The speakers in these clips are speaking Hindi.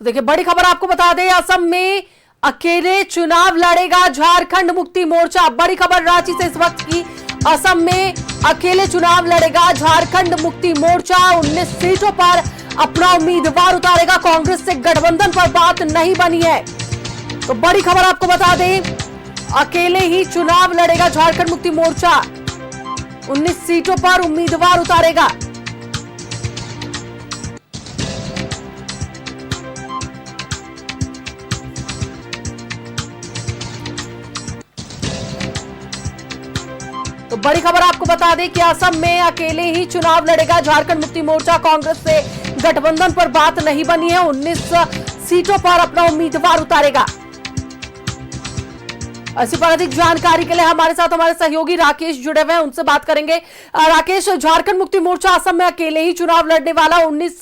तो देखिए, बड़ी खबर आपको बता दें, असम में अकेले चुनाव लड़ेगा झारखंड मुक्ति मोर्चा। बड़ी खबर रांची से इस वक्त की, असम में अकेले चुनाव लड़ेगा झारखंड मुक्ति मोर्चा। 19 सीटों पर अपना उम्मीदवार उतारेगा। कांग्रेस से गठबंधन पर बात नहीं बनी है। तो बड़ी खबर आपको बता दें, अकेले ही चुनाव लड़ेगा झारखंड मुक्ति मोर्चा। 19 सीटों पर उम्मीदवार उतारेगा। तो बड़ी खबर आपको बता दें कि असम में अकेले ही चुनाव लड़ेगा झारखंड मुक्ति मोर्चा। कांग्रेस से गठबंधन पर बात नहीं बनी है। 19 सीटों पर अपना उम्मीदवार उतारेगा। इसी पर अधिक जानकारी के लिए हमारे साथ हमारे सहयोगी राकेश जुड़े हुए हैं, उनसे बात करेंगे। राकेश, झारखंड मुक्ति मोर्चा असम में अकेले ही चुनाव लड़ने वाला, 19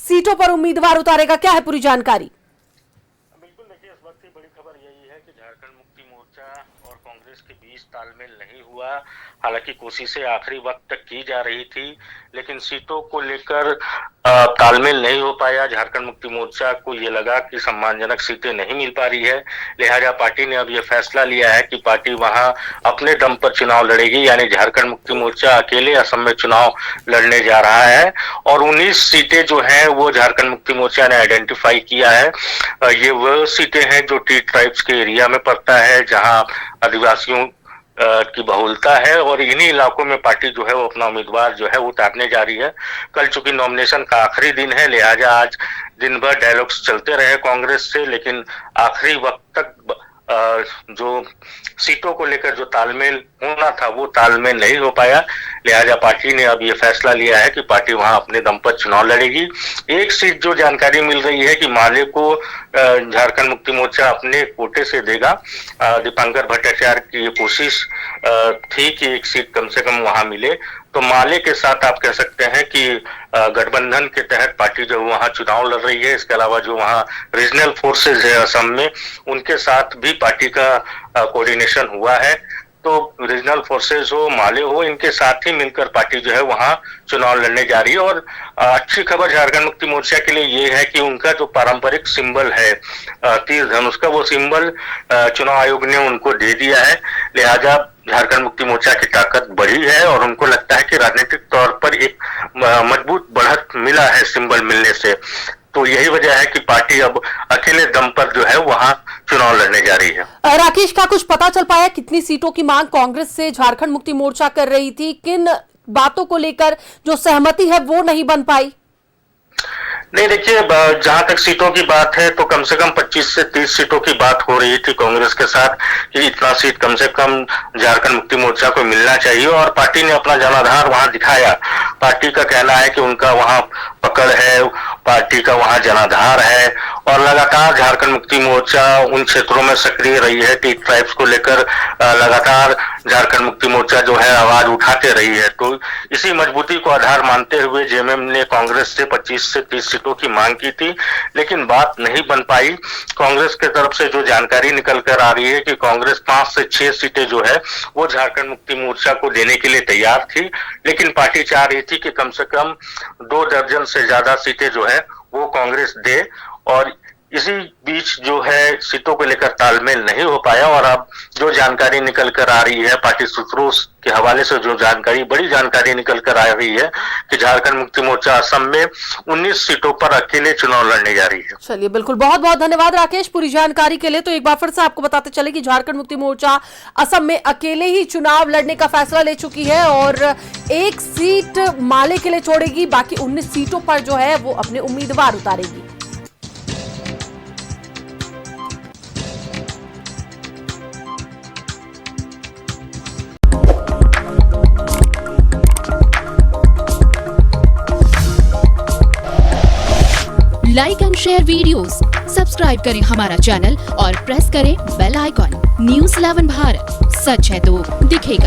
सीटों पर उम्मीदवार उतारेगा, क्या है पूरी जानकारी? बिल्कुल, देखिए, इस वक्त की बड़ी खबर यही है कि झारखंड मुक्ति मोर्चा और कांग्रेस के बीच तालमेल नहीं हुआ। हालांकि कोशिशें आखिरी वक्त तक की जा रही थी, लेकिन सीटों को लेकर तालमेल नहीं हो पाया। झारखंड मुक्ति मोर्चा को ये लगा कि सम्मानजनक सीटें नहीं मिल पा रही है, लिहाजा पार्टी ने अब ये फैसला लिया है कि पार्टी वहां अपने दम पर चुनाव लड़ेगी। यानी झारखंड मुक्ति मोर्चा अकेले असम में चुनाव लड़ने जा रहा है और 19 सीटें जो हैं वो झारखंड मुक्ति मोर्चा ने आइडेंटिफाई किया है। ये वो सीटें हैं जो टी ट्राइब्स के एरिया में पड़ता है, जहां आदिवासियों की बहुलता है, और इन्हीं इलाकों में पार्टी जो है वो अपना उम्मीदवार जो है वो उतारने जा रही है। कल चूंकि नॉमिनेशन का आखिरी दिन है, लिहाजा आज दिन भर डायलॉग्स चलते रहे कांग्रेस से, लेकिन आखिरी वक्त तक जो सीटों को लेकर जो तालमेल होना था वो तालमेल नहीं हो पाया। लिहाजा पार्टी ने अब ये फैसला लिया है कि पार्टी वहां अपने दम पर चुनाव लड़ेगी। एक सीट जो जानकारी मिल रही है कि माले को झारखंड मुक्ति मोर्चा अपने कोटे से देगा। दीपांकर भट्टाचार्य की ये कोशिश थी कि एक सीट कम से कम वहां मिले, तो माले के साथ आप कह सकते हैं कि गठबंधन के तहत पार्टी जो वहां चुनाव लड़ रही है। इसके अलावा जो वहां रीजनल फोर्सेज है असम में, उनके साथ भी पार्टी का कोऑर्डिनेशन हुआ है। तो रीजनल फोर्सेज हो, माले हो, इनके साथ ही मिलकर पार्टी जो है वहां चुनाव लड़ने जा रही है। और अच्छी खबर झारखंड मुक्ति मोर्चा के लिए ये है कि उनका जो पारंपरिक सिंबल है तीर धनुष का, वो सिंबल चुनाव आयोग ने उनको दे दिया है। लिहाजा झारखंड मुक्ति मोर्चा की ताकत बढ़ी है और उनको लगता है कि राजनीतिक तौर पर एक मजबूत बढ़त मिला है सिंबल मिलने से। तो यही वजह है कि पार्टी अब अकेले दम पर जो है वहां चुनाव लड़ने जा रही है। राकेश, क्या कुछ पता चल पाया कितनी सीटों की मांग कांग्रेस से झारखंड मुक्ति मोर्चा कर रही थी? किन बातों को लेकर जो सहमति है वो नहीं बन पाई? नहीं, देखिए, जहां तक सीटों की बात है तो कम से कम 25 से 30 सीटों की बात हो रही थी कांग्रेस के साथ कि इतना सीट कम से कम झारखंड मुक्ति मोर्चा को मिलना चाहिए, और पार्टी ने अपना जनाधार वहां दिखाया। पार्टी का कहना है कि उनका वहां पकड़ है, पार्टी का वहां जनाधार है, और लगातार झारखंड मुक्ति मोर्चा उन क्षेत्रों में सक्रिय रही है। टी ट्राइब्स को लेकर लगातार झारखंड मुक्ति मोर्चा जो है आवाज उठाते रही है। तो इसी मजबूती को आधार मानते हुए जेएमएम ने कांग्रेस से 25 से 30 सीटों की मांग की थी, लेकिन बात नहीं बन पाई। कांग्रेस की तरफ से जो जानकारी निकल कर आ रही है कि कांग्रेस 5 से 6 सीटें जो है वो झारखंड मुक्ति मोर्चा को देने के लिए तैयार थी, लेकिन पार्टी चाह रही थी कि कम से कम 2 दर्जन से ज्यादा सीटें जो है वो कांग्रेस दे। और इसी बीच जो है सीटों को लेकर तालमेल नहीं हो पाया, और अब जो जानकारी निकल कर आ रही है पार्टी सूत्रों के हवाले से, जो जानकारी, बड़ी जानकारी निकल कर आ रही है कि झारखंड मुक्ति मोर्चा असम में 19 सीटों पर अकेले चुनाव लड़ने जा रही है। चलिए, बिल्कुल, बहुत बहुत धन्यवाद राकेश पूरी जानकारी के लिए। तो एक बार फिर से आपको बताते चले कि झारखंड मुक्ति मोर्चा असम में अकेले ही चुनाव लड़ने का फैसला ले चुकी है और एक सीट माले के लिए छोड़ेगी। बाकी 19 सीटों पर जो है वो अपने उम्मीदवार उतारेगी। Like and share videos, subscribe करें हमारा चैनल और प्रेस करें बेल आइकॉन। न्यूज़ 11 भारत, सच है तो दिखेगा।